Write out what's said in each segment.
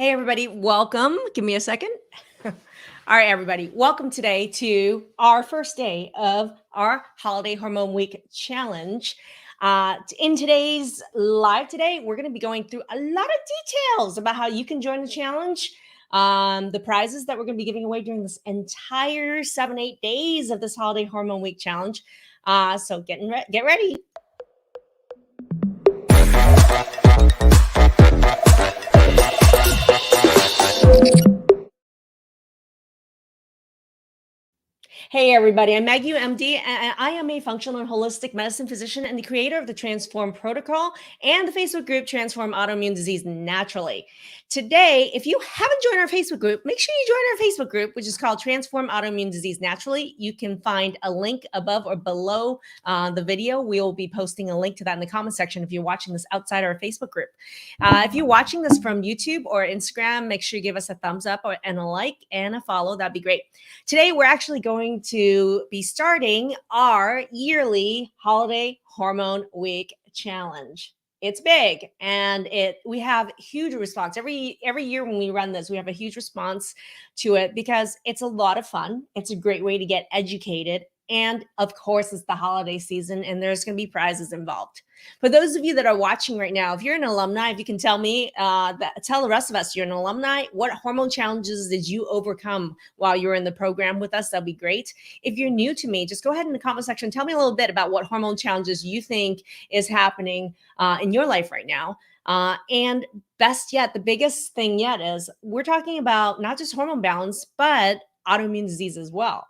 Hey, everybody, welcome. Give me a second. All right, everybody, welcome today to our first day of our Holiday Hormone Week challenge. In today's live today, we're going to be going through a lot of details about how you can join the challenge, the prizes that we're going to be giving away during this entire 7-8 days of this Holiday Hormone Week challenge. So get ready. Hey, everybody, I'm Maggie, MD, and I am a functional and holistic medicine physician and the creator of the Transform Protocol and the Facebook group Transform Autoimmune Disease Naturally. Today, if you haven't joined our Facebook group, make sure you join our Facebook group, which is called Transform Autoimmune Disease Naturally. You can find a link above or below the video. We will be posting a link to that in the comment section if you're watching this outside our Facebook group. If you're watching this from YouTube or Instagram, make sure you give us a thumbs up and a like and a follow. That'd be great. Today, we're actually going to be starting our yearly Holiday Hormone Week challenge. It's big, and we have huge response every year when we run this. We have a huge response to it because it's a lot of fun. It's a great way to get educated, and of course, it's the holiday season, and there's going to be prizes involved. For those of you that are watching right now, if you're an alumni, if you can tell me, tell the rest of us you're an alumni, what hormone challenges did you overcome while you were in the program with us? That'd be great. If you're new to me, just go ahead in the comment section. Tell me a little bit about what hormone challenges you think is happening in your life right now. And best yet, the biggest thing yet is we're talking about not just hormone balance, but autoimmune disease as well.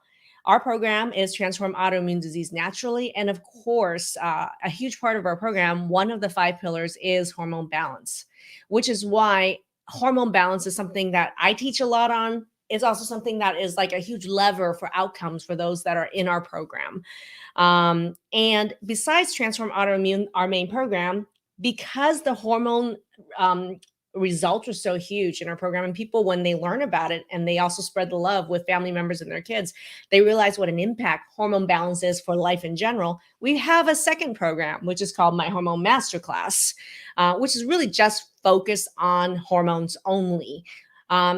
Our program is Transform Autoimmune Disease Naturally. And of course, a huge part of our program, one of the 5 pillars is hormone balance, which is why hormone balance is something that I teach a lot on. It's also something that is like a huge lever for outcomes for those that are in our program. And besides Transform Autoimmune, our main program, because the hormone results are so huge in our program, and people, when they learn about it and they also spread the love with family members and their kids, they realize what an impact hormone balance is for life in general. We have a second program, which is called My Hormone Masterclass, which is really just focused on hormones only.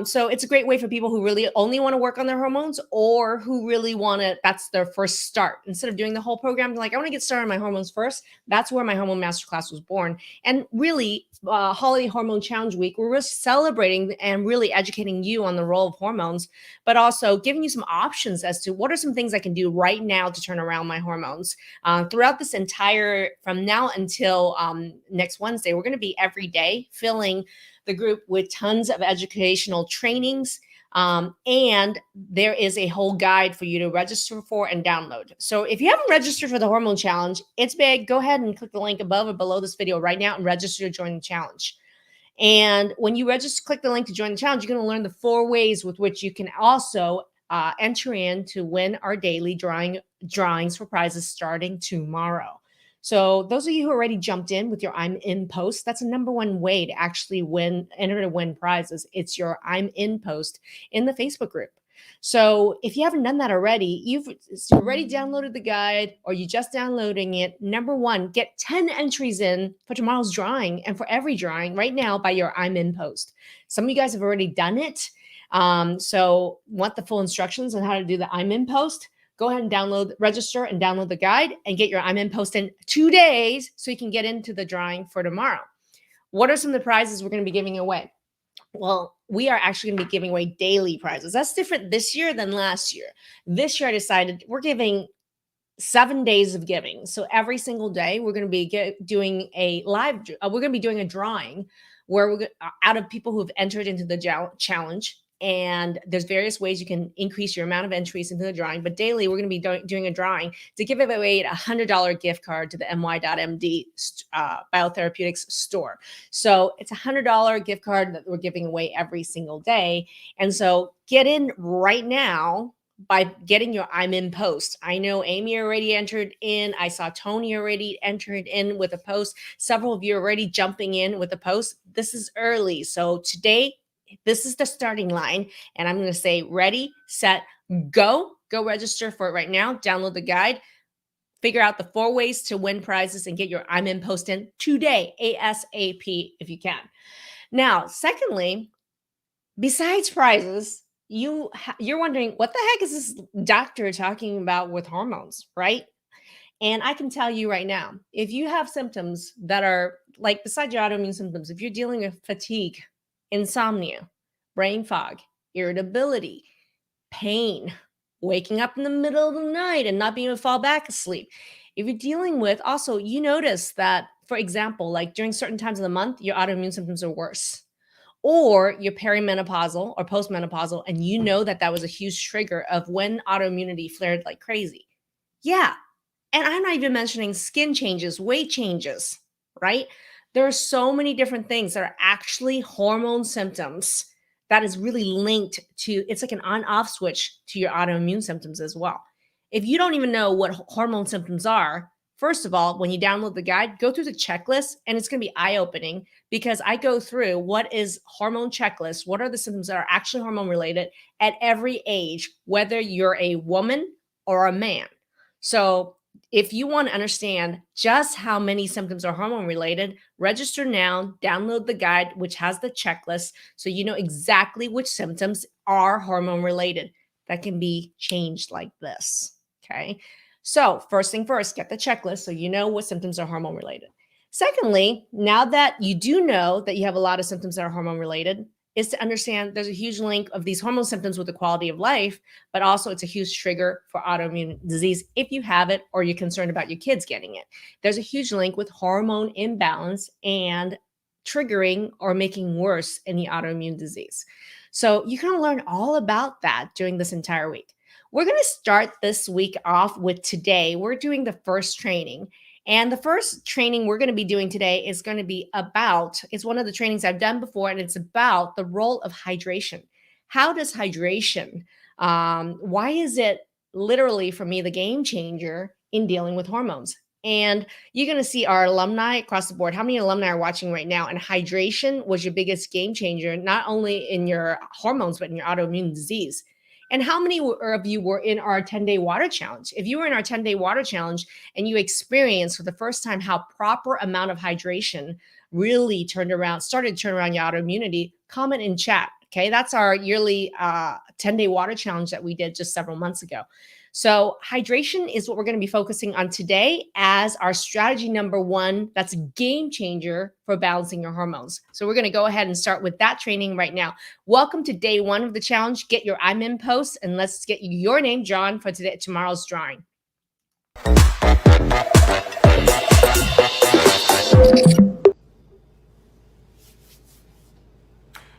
So it's a great way for people who really only want to work on their hormones, or who really want to, that's their first start. Instead of doing the whole program, like, I want to get started on my hormones first. That's where My Hormone Masterclass was born. And really, Holiday Hormone Challenge Week, we're really celebrating and really educating you on the role of hormones, but also giving you some options as to what are some things I can do right now to turn around my hormones. Throughout this entire, from now until next Wednesday, we're going to be every day filling the group with tons of educational trainings. And there is a whole guide for you to register for and download. So if you haven't registered for the hormone challenge, it's big. Go ahead and click the link above or below this video right now and register to join the challenge. And when you register, click the link to join the challenge, you're going to learn the 4 ways with which you can also enter in to win our daily drawings for prizes starting tomorrow. So those of you who already jumped in with your I'm in post, that's the number 1 way to actually enter to win prizes. It's your I'm in post in the Facebook group. So if you haven't done that already, you've already downloaded the guide, or you just downloading it. Number 1, get 10 entries in for tomorrow's drawing and for every drawing right now by your I'm in post. Some of you guys have already done it. So want the full instructions on how to do the I'm in post? Go ahead and register and download the guide and get your I'm in post in 2 days so you can get into the drawing for tomorrow. What are some of the prizes we're going to be giving away? Well, we are actually going to be giving away daily prizes. That's different this year than last year. This year I decided we're giving 7 days of giving. So every single day we're going to be doing a we're going to be doing a drawing where out of people who have entered into the challenge. And there's various ways you can increase your amount of entries into the drawing. But daily, we're going to be doing a drawing to give away a $100 gift card to the my.md biotherapeutics store. So it's a $100 gift card that we're giving away every single day. And so get in right now by getting your I'm in post. I know Amy already entered in. I saw Tony already entered in with a post. Several of you are already jumping in with a post. This is early. So today, this is the starting line, and I'm going to say ready, set, go. Go register for it right now. Download the guide. Figure out the 4 ways to win prizes and get your I'm in post in today, ASAP, if you can. Now, secondly, Besides prizes, you're wondering what the heck is this doctor talking about with hormones, right? And I can tell you right now, if you have symptoms that are like besides your autoimmune symptoms, if you're dealing with fatigue, insomnia, brain fog, irritability, pain, waking up in the middle of the night and not being able to fall back asleep. If you're dealing with also, you notice that, for example, like during certain times of the month, your autoimmune symptoms are worse, or you're perimenopausal or postmenopausal, and you know that that was a huge trigger of when autoimmunity flared like crazy. Yeah, and I'm not even mentioning skin changes, weight changes, right? There are so many different things that are actually hormone symptoms that is really linked to, it's like an on off switch to your autoimmune symptoms as well. If you don't even know what hormone symptoms are, first of all, when you download the guide, go through the checklist and it's going to be eye opening because I go through what is hormone checklist, what are the symptoms that are actually hormone related at every age, whether you're a woman or a man. So if you want to understand just how many symptoms are hormone related, register now, download the guide, which has the checklist, so you know exactly which symptoms are hormone related. That can be changed like this. Okay. So, first thing first, get the checklist so you know what symptoms are hormone related. Secondly, now that you do know that you have a lot of symptoms that are hormone related, is to understand there's a huge link of these hormone symptoms with the quality of life, but also it's a huge trigger for autoimmune disease if you have it or you're concerned about your kids getting it. There's a huge link with hormone imbalance and triggering or making worse any autoimmune disease. So you can learn all about that during this entire week. We're going to start this week off with today. We're doing the first training. And the first training we're going to be doing today is going to be about, it's one of the trainings I've done before, and it's about the role of hydration. How does hydration, why is it literally for me the game changer in dealing with hormones? And you're going to see our alumni across the board. How many alumni are watching right now? And hydration was your biggest game changer, not only in your hormones, but in your autoimmune disease. And how many of you were in our 10-day water challenge? If you were in our 10-day water challenge and you experienced for the first time how proper amount of hydration really started to turn around your autoimmunity, comment in chat. Okay, that's our yearly 10-day water challenge that we did just several months ago. So hydration is what we're going to be focusing on today as our strategy number one. That's a game changer for balancing your hormones. So we're going to go ahead and start with that training right now. Welcome to day one of the challenge. Get your I'm in post and let's get your name drawn for tomorrow's drawing.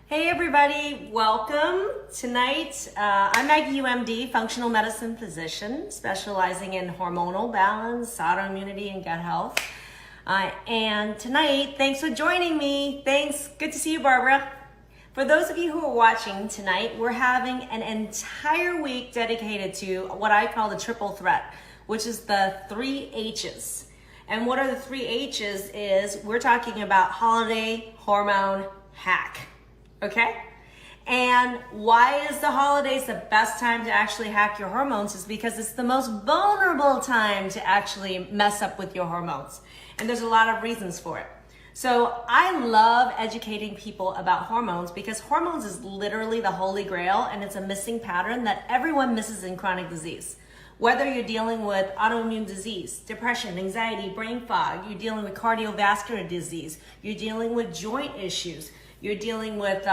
Hey everybody, welcome. Tonight, I'm Maggie UMD, functional medicine physician, specializing in hormonal balance, autoimmunity, and gut health. And tonight, thanks for joining me. Thanks, good to see you, Barbara. For those of you who are watching tonight, we're having an entire week dedicated to what I call the triple threat, which is the 3 H's. And what are the 3 H's is we're talking about holiday hormone hack. Okay? And why is the holidays the best time to actually hack your hormones is because it's the most vulnerable time to actually mess up with your hormones. And there's a lot of reasons for it. So I love educating people about hormones because hormones is literally the holy grail and it's a missing pattern that everyone misses in chronic disease. Whether you're dealing with autoimmune disease, depression, anxiety, brain fog, you're dealing with cardiovascular disease, you're dealing with joint issues, you're dealing with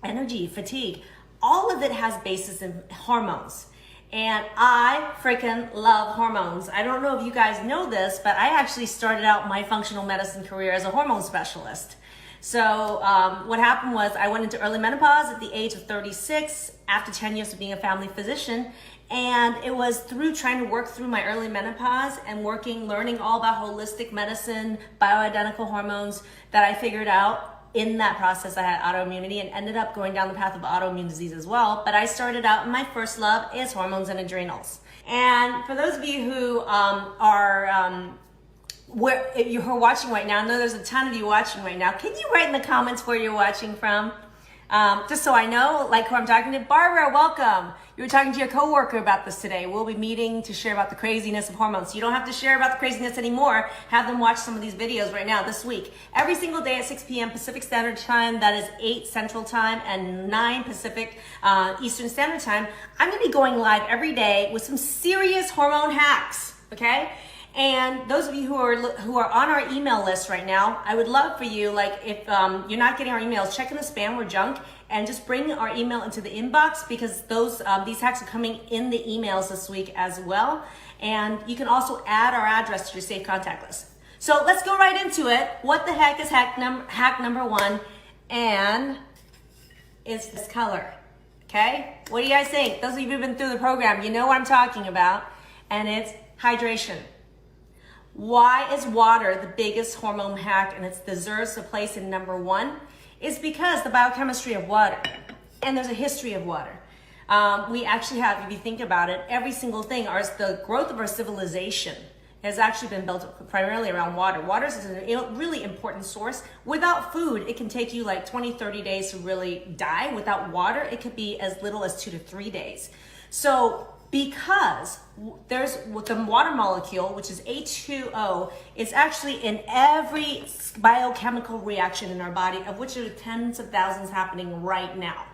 energy, fatigue. All of it has basis in hormones. And I freaking love hormones. I don't know if you guys know this, but I actually started out my functional medicine career as a hormone specialist. So what happened was I went into early menopause at the age of 36 after 10 years of being a family physician. And it was through trying to work through my early menopause and learning all about holistic medicine, bioidentical hormones, that I figured out in that process I had autoimmunity and ended up going down the path of autoimmune disease as well. But I started out, my first love is hormones and adrenals. And for those of you who are watching right now, I know there's a ton of you watching right now. Can you write in the comments where you're watching from? Just so I know, like who I'm talking to, Barbara, welcome. You were talking to your coworker about this today. We'll be meeting to share about the craziness of hormones. You don't have to share about the craziness anymore. Have them watch some of these videos right now this week. Every single day at 6 p.m. Pacific Standard Time, that is 8 Central Time and 9 Pacific Eastern Standard Time, I'm going to be going live every day with some serious hormone hacks, okay? And those of you who are on our email list right now, I would love for you, like if you're not getting our emails, check in the spam or junk and just bring our email into the inbox, because these hacks are coming in the emails this week as well. And you can also add our address to your safe contact list. So let's go right into it. What the heck is hack number one? And it's this color, okay? What do you guys think? Those of you who've been through the program, you know what I'm talking about. And it's hydration. Why is water the biggest hormone hack and it deserves a place in number one? Is because the biochemistry of water, and there's a history of water. We actually have, if you think about it, every single thing, the growth of our civilization has actually been built primarily around water. Water is a really important source. Without food, it can take you like 20, 30 days to really die. Without water, it could be as little as 2 to 3 days. So because there's with the water molecule, which is H2O, it's actually in every biochemical reaction in our body, of which there are tens of thousands happening right now,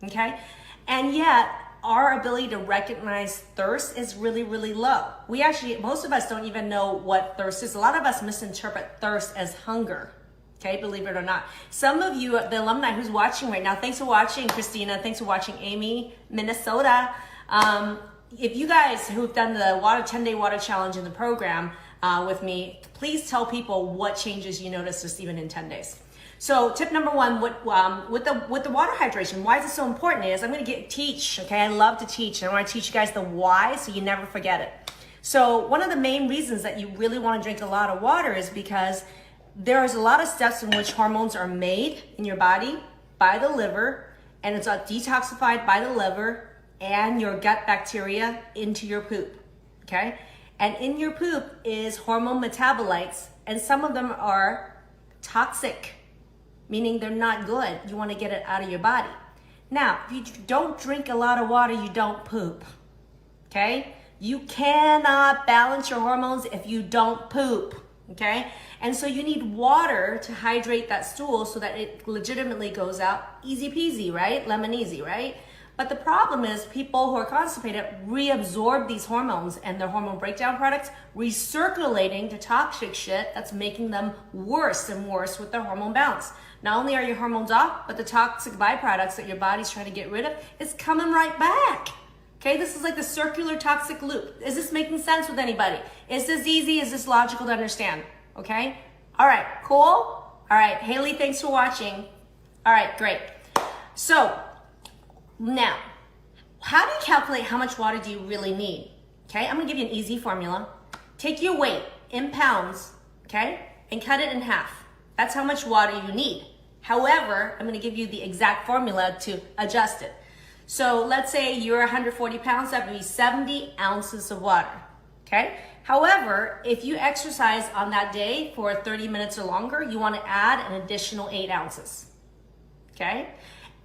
okay? And yet, our ability to recognize thirst is really, really low. Most of us don't even know what thirst is. A lot of us misinterpret thirst as hunger, okay, believe it or not. Some of you, the alumni who's watching right now, thanks for watching, Christina, thanks for watching, Amy, Minnesota. If you guys who've done the 10-day water challenge in the program with me, please tell people what changes you noticed just even in 10 days. So tip number one, with the water hydration, why is it so important is I'm going to teach, okay? I love to teach, and I want to teach you guys the why so you never forget it. So one of the main reasons that you really want to drink a lot of water is because there's a lot of steps in which hormones are made in your body by the liver, and it's detoxified by the liver and your gut bacteria into your poop, okay? And in your poop is hormone metabolites, and some of them are toxic, meaning they're not good. You want to get it out of your body. Now, if you don't drink a lot of water, you don't poop, okay? You cannot balance your hormones if you don't poop, okay? And so you need water to hydrate that stool so that it legitimately goes out easy peasy, right? Lemon easy, right? But the problem is people who are constipated reabsorb these hormones and their hormone breakdown products, recirculating to toxic shit that's making them worse and worse with their hormone balance. Not only are your hormones off, but the toxic byproducts that your body's trying to get rid of is coming right back. Okay, this is like the circular toxic loop. Is this making sense with anybody? Is this easy? Is this logical to understand? Okay, all right, cool. All right, Haley, thanks for watching. All right, great. So, now, how do you calculate how much water do you really need? Okay, I'm gonna give you an easy formula. Take your weight in pounds, okay, and cut it in half. That's how much water you need. However, I'm gonna give you the exact formula to adjust it. So let's say you're 140 pounds, that would be 70 ounces of water, okay? However, if you exercise on that day for 30 minutes or longer, you wanna add an additional 8 ounces, okay?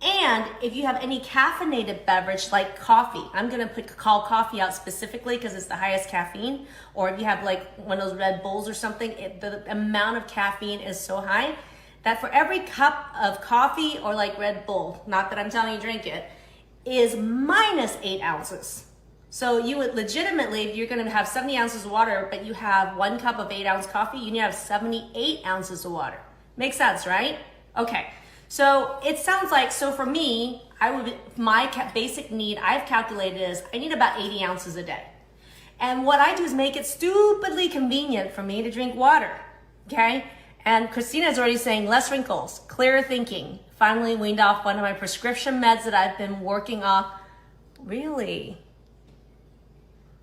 And if you have any caffeinated beverage like coffee, I'm gonna call coffee out specifically because it's the highest caffeine, or if you have like one of those Red Bulls or something, the amount of caffeine is so high that for every cup of coffee or like Red Bull, not that I'm telling you drink it, is minus 8 ounces. So you would legitimately, if you're gonna have 70 ounces of water, but you have 1 cup of 8-ounce coffee, you need to have 78 ounces of water. Makes sense, right? Okay. So it sounds like, so for me, my basic need I've calculated is I need about 80 ounces a day. And what I do is make it stupidly convenient for me to drink water, okay? And Christina's already saying less wrinkles, clearer thinking, finally weaned off one of my prescription meds that I've been working off. Really?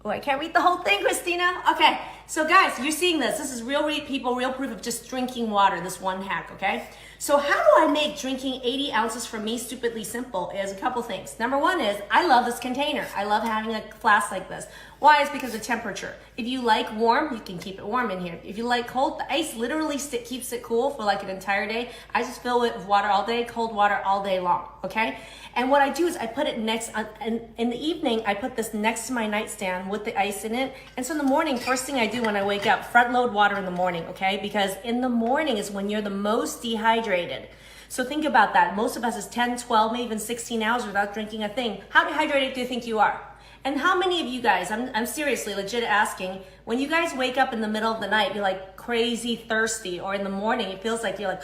Oh, I can't read the whole thing, Christina. Okay, so guys, you're seeing this. This is real proof of just drinking water, this one hack, okay? So how do I make drinking 80 ounces for me stupidly simple? Is a couple things. Number one is I love this container. I love having a flask like this. Why? It's because of temperature. If you like warm, you can keep it warm in here. If you like cold, the ice literally keeps it cool for like an entire day. I just fill it with water all day, cold water all day long, okay? And what I do is I put it next, in the evening, I put this next to my nightstand with the ice in it. And so in the morning, first thing I do when I wake up, front load water in the morning, okay? Because in the morning is when you're the most dehydrated. So think about that. Most of us is 10, 12, maybe even 16 hours without drinking a thing. How dehydrated do you think you are? And how many of you guys, I'm seriously legit asking, when you guys wake up in the middle of the night, you're like crazy thirsty, or in the morning, it feels like you're like,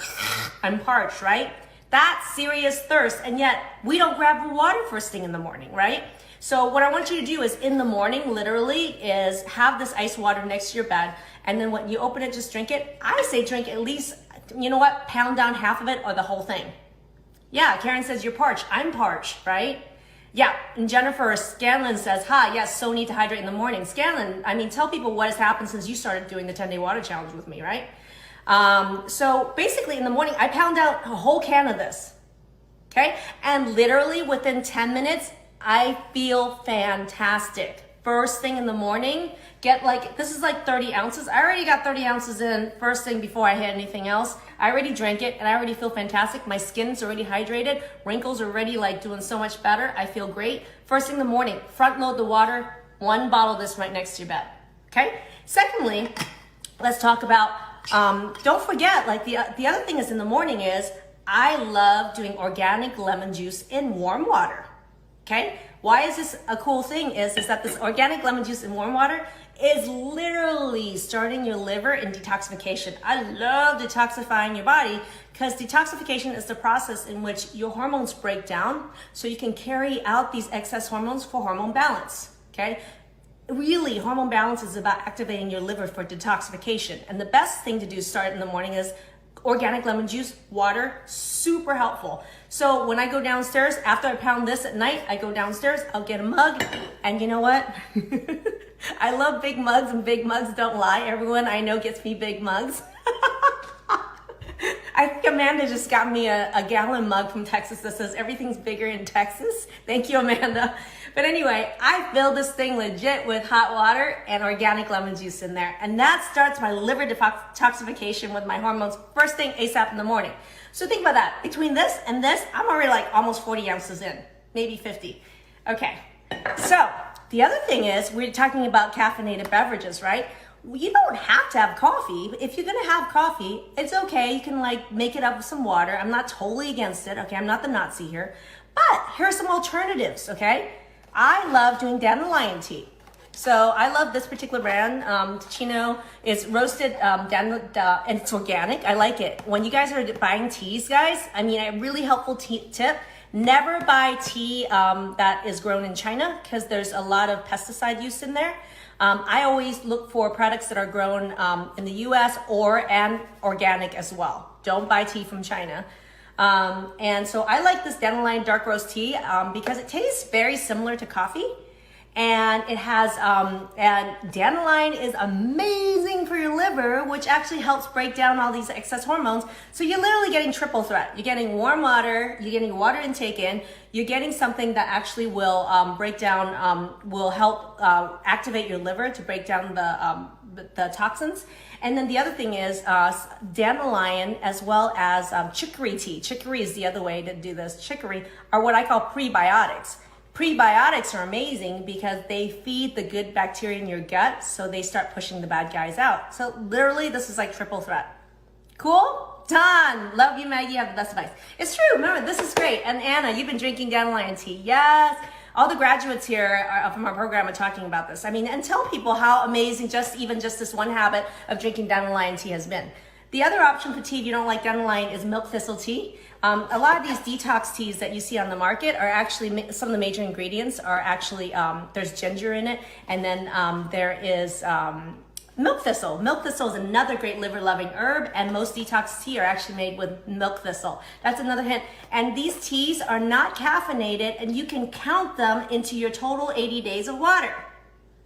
I'm parched, right? That's serious thirst, and yet we don't grab the water first thing in the morning, right? So what I want you to do is in the morning, literally, is have this ice water next to your bed, and then when you open it, just drink it. I say drink at least, you know what, pound down half of it or the whole thing. Yeah, Karen says you're parched. I'm parched, right? Yeah, and Jennifer Scanlon says, yes, so need to hydrate in the morning. Scanlon, I mean, tell people what has happened since you started doing the 10-day water challenge with me, right? So basically in the morning, I pound out a whole can of this, okay? And literally within 10 minutes, I feel fantastic. First thing in the morning, this is like 30 ounces. I already got 30 ounces in first thing before I hit anything else. I already drank it and I already feel fantastic. My skin's already hydrated. Wrinkles are already like doing so much better. I feel great. First thing in the morning, front load the water, 1 bottle of this right next to your bed, okay? Secondly, let's talk about, don't forget, like the other thing is in the morning is, I love doing organic lemon juice in warm water, okay? Why is this a cool thing is that this organic lemon juice in warm water is literally starting your liver in detoxification. I love detoxifying your body because detoxification is the process in which your hormones break down so you can carry out these excess hormones for hormone balance, okay? Really, hormone balance is about activating your liver for detoxification. And the best thing to do start in the morning is organic lemon juice, water, super helpful. So when I go downstairs, after I pound this at night, I go downstairs, I'll get a mug, and you know what? I love big mugs, and big mugs don't lie. Everyone I know gets me big mugs. I think Amanda just got me a gallon mug from Texas that says everything's bigger in Texas. Thank you, Amanda. But anyway, I fill this thing legit with hot water and organic lemon juice in there. And that starts my liver detoxification with my hormones first thing ASAP in the morning. So think about that. Between this and this, I'm already like almost 40 ounces in, maybe 50. Okay, so the other thing is we're talking about caffeinated beverages, right? You don't have to have coffee. If you're gonna have coffee, it's okay. You can like make it up with some water. I'm not totally against it, okay? I'm not the Nazi here. But here are some alternatives, okay? I love doing Dandelion Tea. So I love this particular brand. Ticino is roasted and it's organic. I like it. When you guys are buying teas, guys, I mean, a really helpful tip, never buy tea that is grown in China because there's a lot of pesticide use in there. I always look for products that are grown in the US and organic as well. Don't buy tea from China. And so I like this Dandelion dark roast tea because it tastes very similar to coffee. And it has, and dandelion is amazing for your liver, which actually helps break down all these excess hormones. So you're literally getting triple threat. You're getting warm water, you're getting water intake in, you're getting something that actually will break down, will help activate your liver to break down the toxins. And then the other thing is dandelion as well as chicory tea. Chicory is the other way to do this. Chicory are what I call prebiotics. Prebiotics are amazing because they feed the good bacteria in your gut, so they start pushing the bad guys out. So literally, this is like triple threat. Cool? Done. Love you, Maggie. You have the best advice. It's true. Remember, this is great. And Anna, you've been drinking Dandelion Tea. Yes. All the graduates here from our program are talking about this. I mean, and tell people how amazing just this one habit of drinking Dandelion Tea has been. The other option for tea, if you don't like dandelion, is milk thistle tea. A lot of these detox teas that you see on the market are actually, some of the major ingredients are actually, there's ginger in it, and then there is milk thistle. Milk thistle is another great liver-loving herb, and most detox tea are actually made with milk thistle. That's another hint. And these teas are not caffeinated, and you can count them into your total 80 days of water.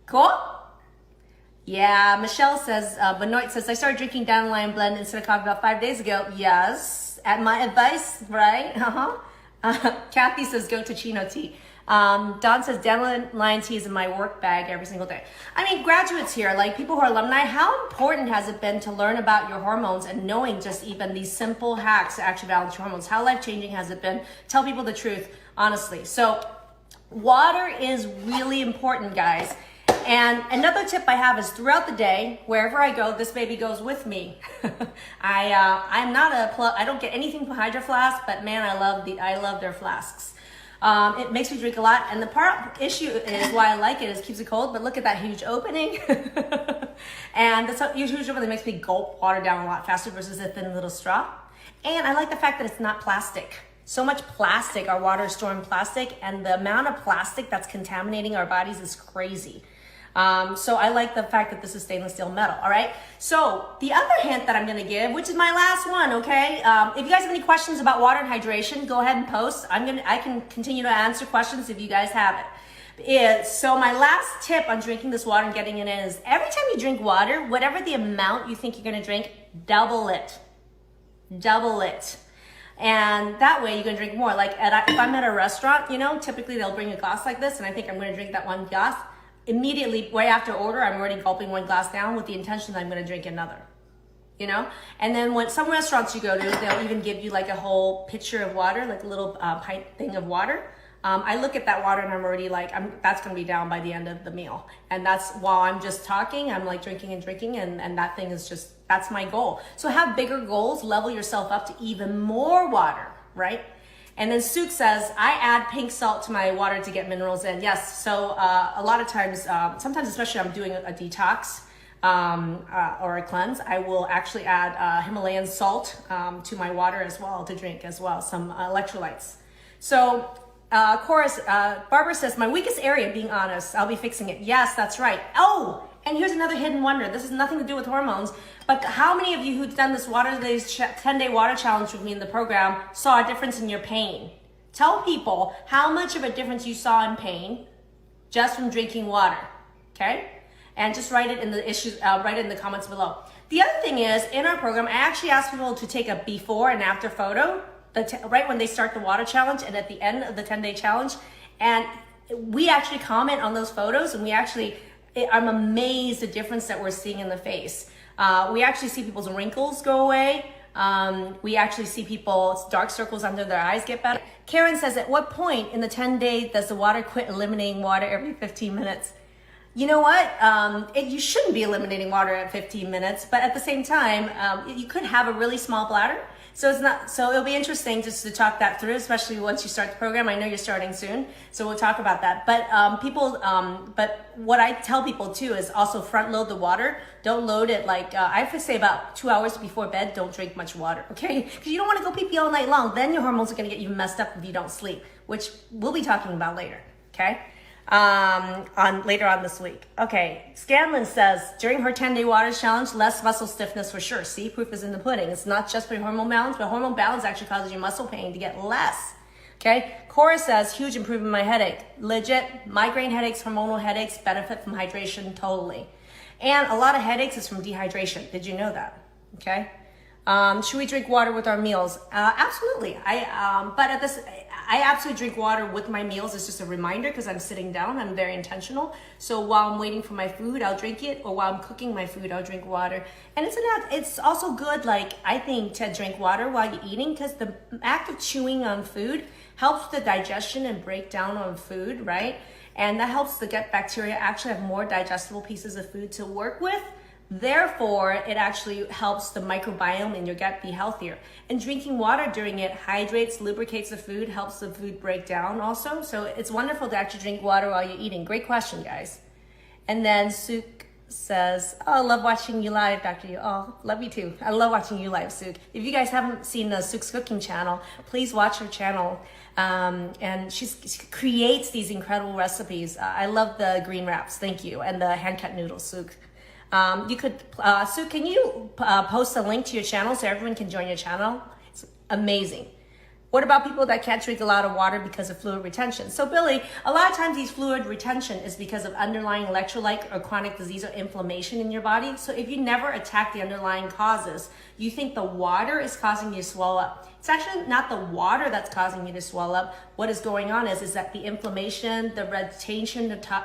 Cool? Yeah, Michelle says, Benoit says, I started drinking dandelion blend instead of coffee about 5 days ago. Yes, at my advice, right? Kathy says, go to Chino tea. Don says Dandelion Tea is in my work bag every single day. I mean, graduates here, like people who are alumni, how important has it been to learn about your hormones and knowing just even these simple hacks to actually balance your hormones? How life-changing has it been? Tell people the truth, honestly. So water is really important, guys. And another tip I have is throughout the day, wherever I go, this baby goes with me. I don't get anything from Hydro Flask, but man, I love their flasks. It makes me drink a lot, and the issue is why I like it is it keeps it cold, but look at that huge opening. And this huge opening makes me gulp water down a lot faster versus a thin little straw. And I like the fact that it's not plastic. So much plastic, our water is stored in plastic, and the amount of plastic that's contaminating our bodies is crazy. So I like the fact that this is stainless steel metal, all right? So the other hint that I'm gonna give, which is my last one, okay? If you guys have any questions about water and hydration, go ahead and post. I can continue to answer questions if you guys have it. So my last tip on drinking this water and getting it in is every time you drink water, whatever the amount you think you're gonna drink, double it. Double it. And that way you're gonna drink more. Like if I'm at a restaurant, you know, typically they'll bring a glass like this, and I think I'm gonna drink that one glass. Immediately, right after order, I'm already gulping one glass down with the intention that I'm gonna drink another, you know? And then when some restaurants you go to, they'll even give you like a whole pitcher of water, like a little pint thing of water. I look at that water and I'm already like, that's gonna be down by the end of the meal. And that's while I'm just talking, I'm like drinking and drinking, and that thing is just, that's my goal. So have bigger goals, level yourself up to even more water, right? And then Suk says, I add pink salt to my water to get minerals in. Yes, so a lot of times, sometimes especially I'm doing a detox or a cleanse, I will actually add Himalayan salt to my water as well to drink as well, some electrolytes. So Barbara says, my weakest area, being honest, I'll be fixing it. Yes, that's right. Oh, and here's another hidden wonder. This has nothing to do with hormones, but how many of you who've done this 10-day water challenge with me in the program saw a difference in your pain? Tell people how much of a difference you saw in pain just from drinking water, okay? And just write it in the comments below. The other thing is, in our program, I actually ask people to take a before and after photo, right when they start the water challenge and at the end of the 10-day challenge. And we actually comment on those photos, and I'm amazed the difference that we're seeing in the face. We actually see people's wrinkles go away. We actually see people's dark circles under their eyes get better. Karen says, at what point in the 10-day does the water quit eliminating water every 15 minutes? You know what? You shouldn't be eliminating water at 15 minutes, but at the same time, you could have a really small bladder. So it'll be interesting just to talk that through, especially once you start the program. I know you're starting soon, so we'll talk about that. But but what I tell people too is also front load the water. Don't load it like, I have to say about 2 hours before bed, don't drink much water, okay? Because you don't want to go pee-pee all night long. Then your hormones are gonna get even messed up if you don't sleep, which we'll be talking about later, okay? Later on this week. Okay, Scanlon says, during her 10-day water challenge, less muscle stiffness for sure. See, proof is in the pudding. It's not just for hormone balance, but hormone balance actually causes your muscle pain to get less. Okay, Cora says, huge improvement in my headache. Legit, migraine headaches, hormonal headaches, benefit from hydration totally. And a lot of headaches is from dehydration. Did you know that? Okay. Should we drink water with our meals? Absolutely. I absolutely drink water with my meals. It's just a reminder because I'm sitting down. I'm very intentional. So while I'm waiting for my food, I'll drink it, or while I'm cooking my food, I'll drink water. And it's also good, like, I think, to drink water while you're eating, because the act of chewing on food helps the digestion and breakdown of food, right? And that helps the gut bacteria actually have more digestible pieces of food to work with. Therefore, it actually helps the microbiome in your gut be healthier. And drinking water during it hydrates, lubricates the food, helps the food break down also. So it's wonderful to actually drink water while you're eating. Great question, guys. And then Suk says, oh, love watching you live, Dr. Yu. Oh, love you too. I love watching you live, Suk. If you guys haven't seen Suk's cooking channel, please watch her channel. And she creates these incredible recipes. I love the green wraps, thank you. And the hand-cut noodles, Suk. You could, Sue, can you post a link to your channel so everyone can join your channel? It's amazing. What about people that can't drink a lot of water because of fluid retention? So Billy, a lot of times these fluid retention is because of underlying electrolyte or chronic disease or inflammation in your body. So if you never attack the underlying causes, you think the water is causing you to swell up. It's actually not the water that's causing you to swell up. What is going on is that the inflammation, the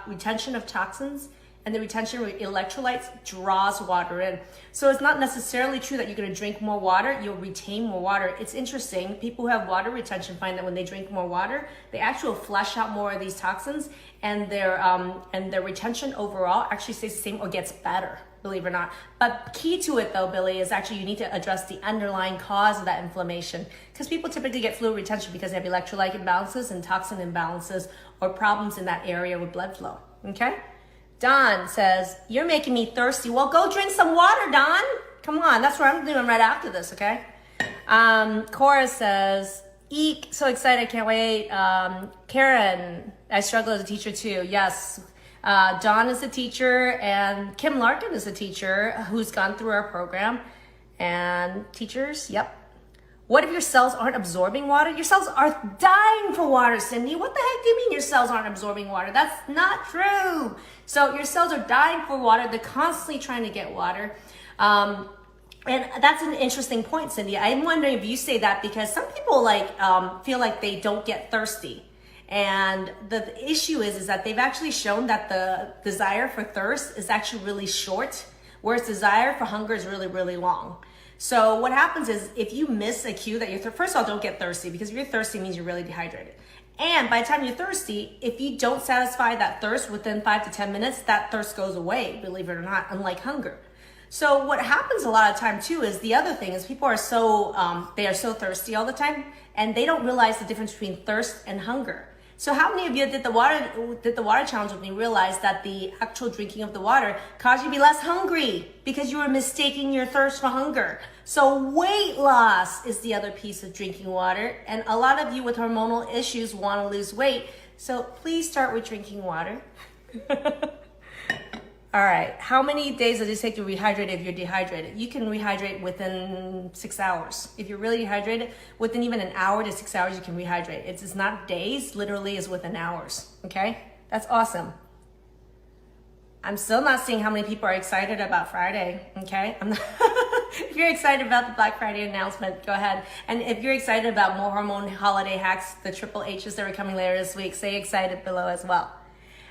retention of toxins, and the retention of electrolytes draws water in. So it's not necessarily true that you're going to drink more water, you'll retain more water. It's interesting, people who have water retention find that when they drink more water, they actually flush out more of these toxins, and their retention overall actually stays the same or gets better, believe it or not. But key to it though, Billy, is actually you need to address the underlying cause of that inflammation, because people typically get fluid retention because they have electrolyte imbalances and toxin imbalances or problems in that area with blood flow, okay? Don says, you're making me thirsty. Well, go drink some water, Don. Come on, that's what I'm doing right after this, okay? Cora says, eek, so excited, can't wait. Karen, I struggle as a teacher too. Yes, Dawn is a teacher, and Kim Larkin is a teacher who's gone through our program. And teachers, yep. What if your cells aren't absorbing water? Your cells are dying for water, Cindy. What the heck do you mean your cells aren't absorbing water? That's not true. So your cells are dying for water. They're constantly trying to get water. And that's an interesting point, Cindy. I'm wondering if you say that because some people feel like they don't get thirsty. And the issue is that they've actually shown that the desire for thirst is actually really short, whereas desire for hunger is really, really long. So what happens is if you miss a cue that you're first of all, don't get thirsty, because if you're thirsty, it means you're really dehydrated. And by the time you're thirsty, if you don't satisfy that thirst within 5 to 10 minutes, that thirst goes away, believe it or not, unlike hunger. So what happens a lot of time too is the other thing is people are they are so thirsty all the time, and they don't realize the difference between thirst and hunger. So how many of you did the water challenge with me realized that the actual drinking of the water caused you to be less hungry because you were mistaking your thirst for hunger? So weight loss is the other piece of drinking water. And a lot of you with hormonal issues want to lose weight. So please start with drinking water. All right, how many days does it take to rehydrate if you're dehydrated? You can rehydrate within 6 hours. If you're really dehydrated, within even an hour to 6 hours, you can rehydrate. It's not days, literally is within hours, okay? That's awesome. I'm still not seeing how many people are excited about Friday, okay? If you're excited about the Black Friday announcement, go ahead. And if you're excited about more hormone holiday hacks, the triple H's that are coming later this week, say excited below as well.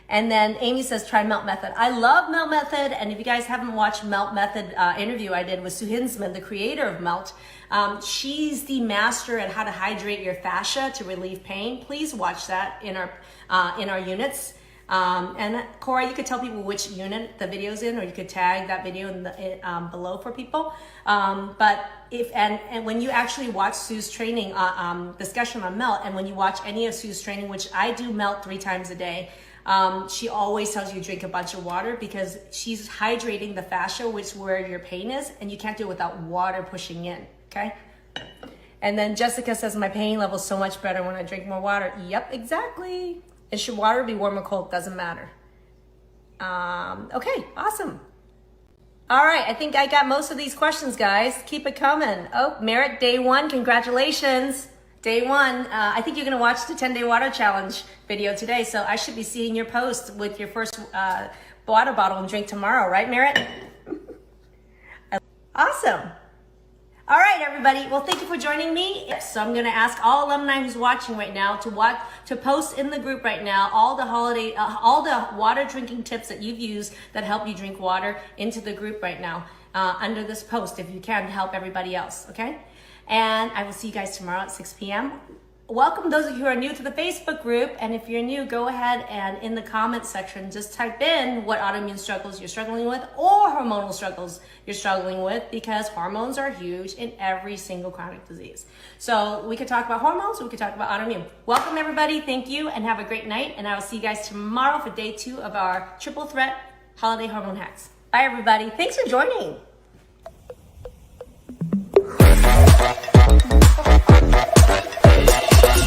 And then Amy says, try Melt Method. I love Melt Method. And if you guys haven't watched Melt Method interview I did with Sue Hinsman, the creator of Melt, she's the master at how to hydrate your fascia to relieve pain. Please watch that in our units. And Cora, you could tell people which unit the video's in, or you could tag that video in the, below for people. But and when you actually watch Sue's training discussion on Melt, and when you watch any of Sue's training, which I do Melt 3 times a day, she always tells you to drink a bunch of water because she's hydrating the fascia, which is where your pain is, and you can't do it without water pushing in, okay? And then Jessica says, my pain level is so much better when I drink more water. Yep, exactly. And should water be warm or cold? Doesn't matter. Okay, awesome. All right, I think I got most of these questions, guys. Keep it coming. Oh, Merritt, day 1, congratulations. Day 1, I think you're gonna watch the 10-day water challenge video today, so I should be seeing your post with your first water bottle and drink tomorrow, right, Merritt? Awesome. All right, everybody. Well, thank you for joining me. So I'm gonna ask all alumni who's watching right now to post in the group right now all the water drinking tips that you've used that help you drink water into the group right now under this post, if you can, to help everybody else, okay? And I will see you guys tomorrow at 6 p.m. Welcome those of you who are new to the Facebook group. And if you're new, go ahead and in the comments section, just type in what autoimmune struggles you're struggling with or hormonal struggles you're struggling with, because hormones are huge in every single chronic disease. So we could talk about hormones, or we could talk about autoimmune. Welcome everybody. Thank you and have a great night. And I will see you guys tomorrow for day 2 of our triple threat holiday hormone hacks. Bye everybody. Thanks for joining.